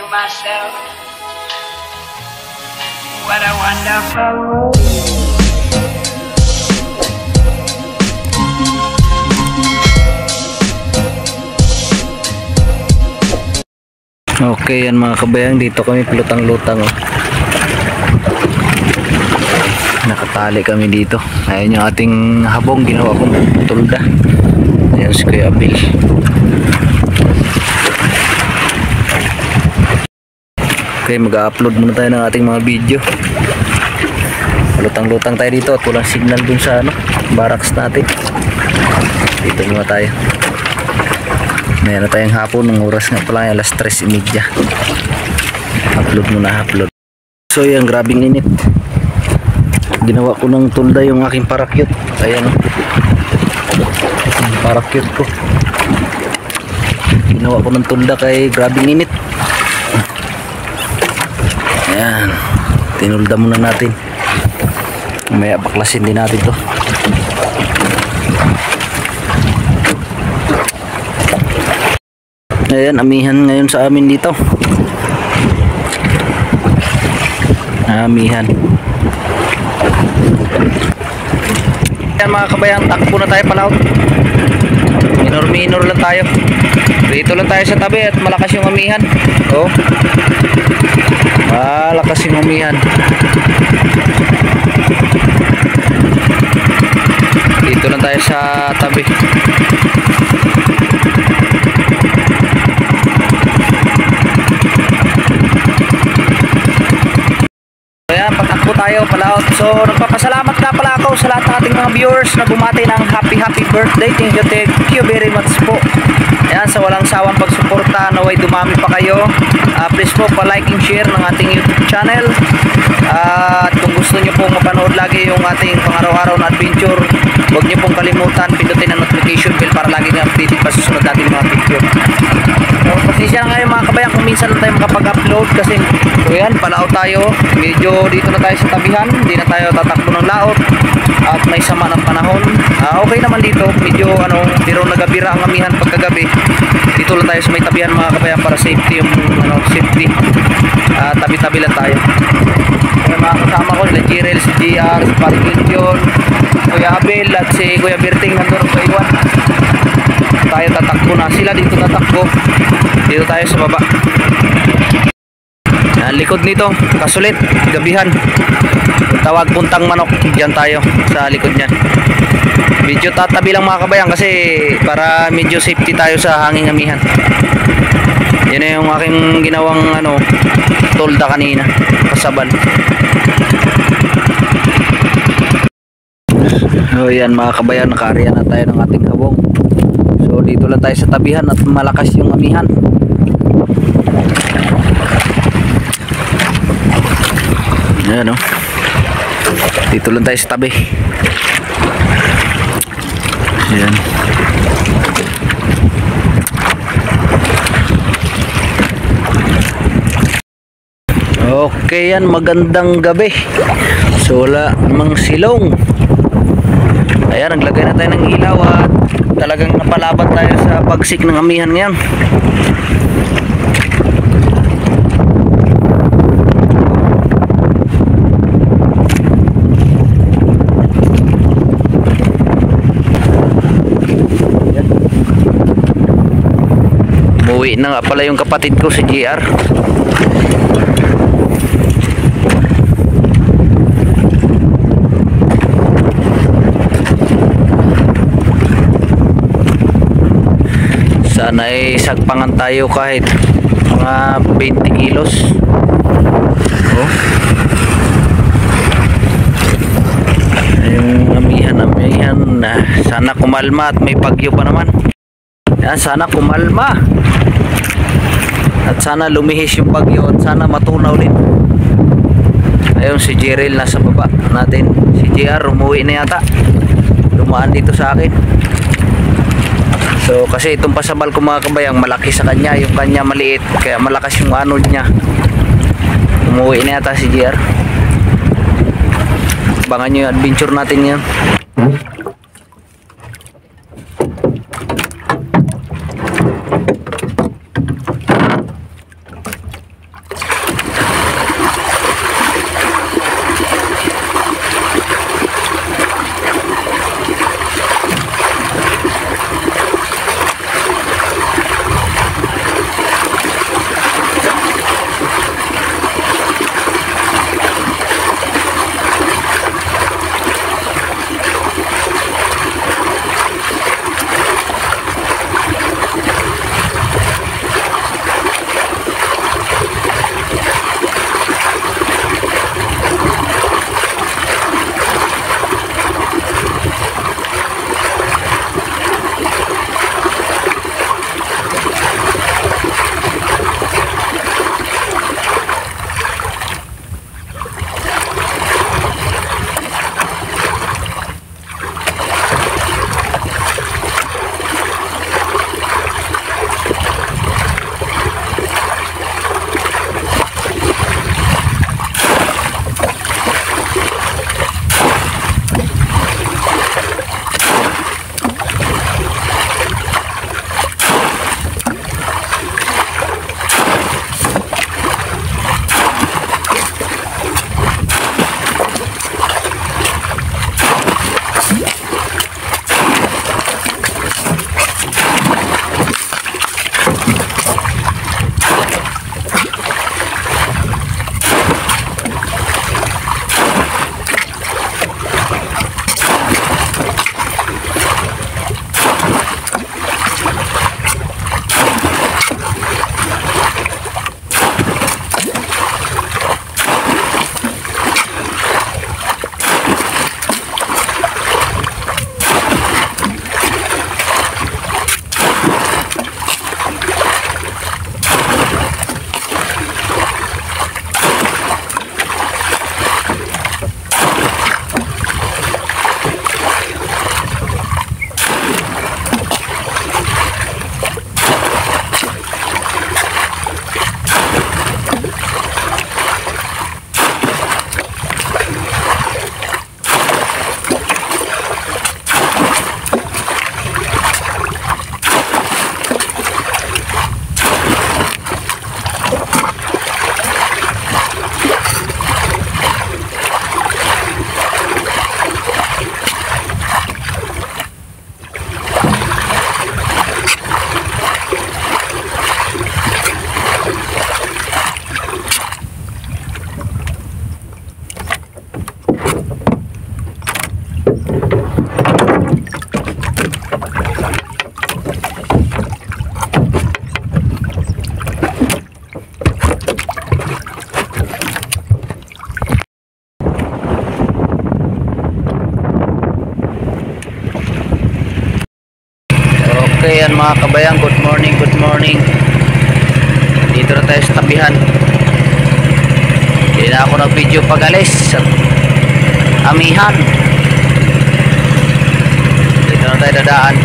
myself, what a wonderful world. Okay, yan mga kabayang, dito kami lutang-lutang oh. Nakatali kami dito. Ayan yung ating habong, ginawa kong tulda. Ayan si Kuya Bill. Okay, mag-upload muna tayo ng ating mga video. Lutang-lutang tayo dito at walang signal dun sa barracks natin. Dito muna tayo. Mayroon na tayong hapon, ng oras nga pala alas 3:30. Upload muna, upload. So yan, grabing init. Ginawa ko ng tulda yung aking parakyut. Ayan o, parakyut ko. Ginawa ko ng tulda kay grabing init. Ayan, tinulda muna natin. May baklasin din natin to. Ayan, amihan ngayon sa amin dito. Amihan. Ayan mga kabayang, takbo na tayo palaot. Minor lang tayo. Dito lang tayo sa tabi at malakas yung amihan. Oh, malakas yung amihan. Dito lang tayo sa tabi. Ayan, patakbo tayo palaot. So nagpapasalamat nga pala ako sa lahat ng ating mga viewers na bumati ng happy birthday. Thank you very much po. Ayan, sa walang sawang pagsuporta, naway dumami pa kayo. Please po pa-like and share ng ating YouTube channel. At kung gusto nyo pong mapanood lagi yung ating pang-araw-araw na adventure, huwag nyo pong kalimutan pindutin ang notification bell para lagi nga updated pa susunod natin mga video. So, pasensya na ngayon mga kabayan kung minsan lang tayo makapag-upload kasi so yan, palaot tayo. Medyo dito na tayo sa tabihan, hindi na tayo tatakbo ng laot at may sama ng panahon. Okay naman dito, medyo biro nagabira ang amihan pagkagabi. Dito lang tayo sa may tabihan mga kabayan para safety yung safety. Tabi-tabi lang tayo. Mga kasama ko sila Jirel, si GR, si Parkinson, Kuya Abel at si Kuya Berting nandun sa iwan. Tayo tatakbo na, sila dito tatakbo. Dito tayo sa baba. Likod nito, kasulit, gabihan. Tawag puntang manok, dyan tayo sa likod niyan. Medyo tatabi lang mga kabayan kasi para medyo safety tayo sa hanging amihan. Yan na yung aking ginawang tolda kanina, kasaban. So yan mga kabayan, nakaariyan na tayo ng ating habong. So dito lang tayo sa tabihan at malakas yung amihan. Ayan o, dito lang tayo sa tabi. Ayan. Okay yan, magandang gabi. So wala namang silong. Ayan, naglagay na tayo ng ilaw at talagang napalaban tayo sa pagsik ng amihan ngayon. Umuwi na nga pala yung kapatid ko si GR. Sana ay sagpangan tayo kahit mga 20 kilos. Oh. Yung amihan na sana kumalma at may bagyo pa naman. Yan, sana kumalma at sana lumihis yung bagyo at sana matunaw din. Ayun si Jerel nasa baba natin. Si JR umuwi na yata, dumaan dito sa akin. So kasi itong pasabal ko mga kabayang malaki sa kanya, yung kanya maliit kaya malakas yung anod niya. Umuwi na yata si JR. Abangan nyo yung adventure natin yan. mga kabayan, good morning, good morning. Dito na tayo sa tabihan. Hindi na ako nag-video pag-alis sa amihan. Dito na tayo dadaan.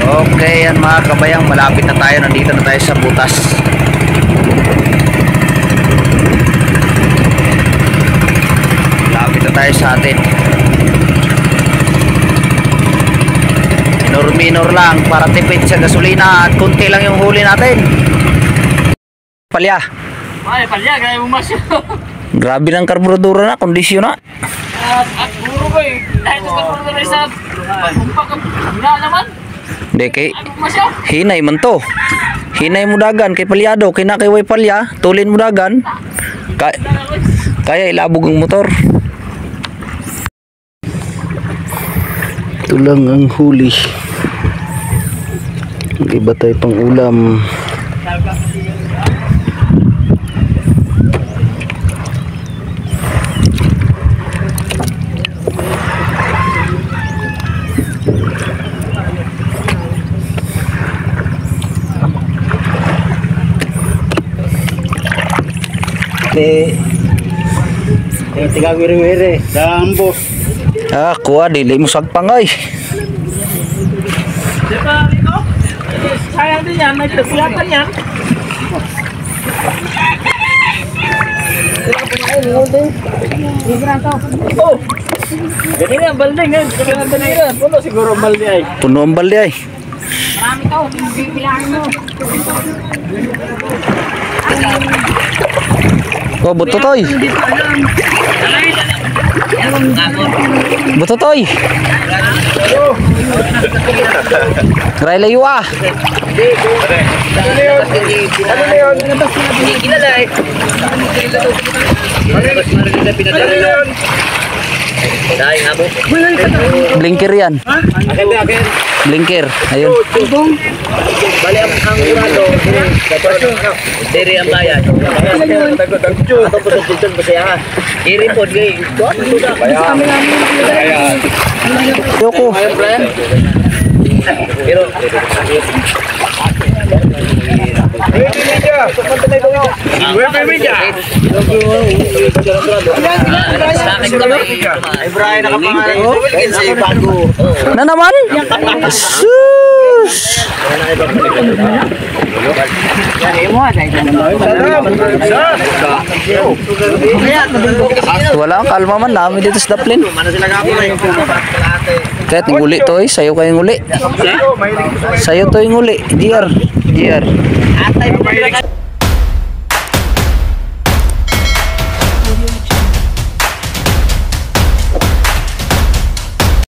Okay, yan mga kabayang, malapit na tayo. Nandito na tayo sa butas. Malapit na tayo sa atin. Minor lang para tipid sa gasolina at kunti lang yung huli natin. Palya. Ay, palya, kaya mo masyo. Grabe ng karburadura na, kondisyon na. At puro ko eh. Dahil ito karburador na isa. Pagkumpak nga naman. Hindi kay Ay, masyo. hinay man to. Hinay mo dagan kay palyado, kay na kay way palya, tulin mo dagan. Kaya ilabog ang motor. Ito lang ang huli. Iba tayo pang ulam. Tiga wiri-wiri dambo. Ah, kuha dili mo sagpangay. Diba, Rico? Sayang din yan. May kasiyatan yan. Oh! Ganyan ang balding yan. Ganyan yan. Puno siguro ang balde ay. Puno ang balde ay. Marami to. Bibilangan mo. Oh, buto toy. Buto toy. Ray layo ah. Blinker yan. Blinker. Ayun. Bali ang urado. Diri ang bayan. Ato po sa dito ba siya? Iri po gay. Yoko. Pero Na naman? Sus! Wala ang kalma man namin dito sa Daplin. Kahit nguli to eh, sayo kayo nguli. Sayo to yung nguli. GR.